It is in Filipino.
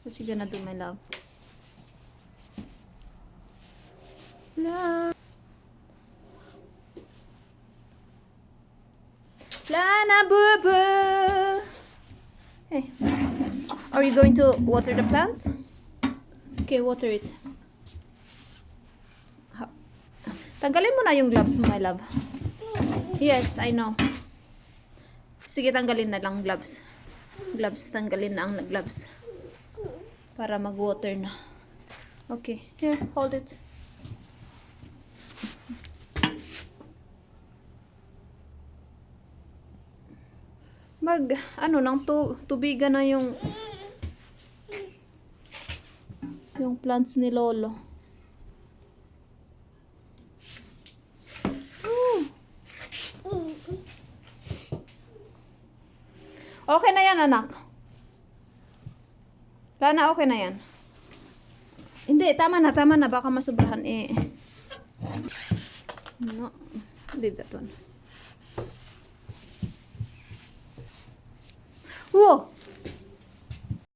What you gonna do, my love? Lana boo boo. Hey, are you going to water the plants? Okay, water it. Tanggalin mo na yung gloves mo, my love. Yes, I know. Sige, tanggalin na lang gloves. Tanggalin na ang gloves. Para mag-water na. Okay, here, hold it. Nang tubigan na yung plants ni Lolo. Okay na yan, anak. Lana, okay na yan. Hindi, tama na. Baka masubrahan eh. No, leave that one.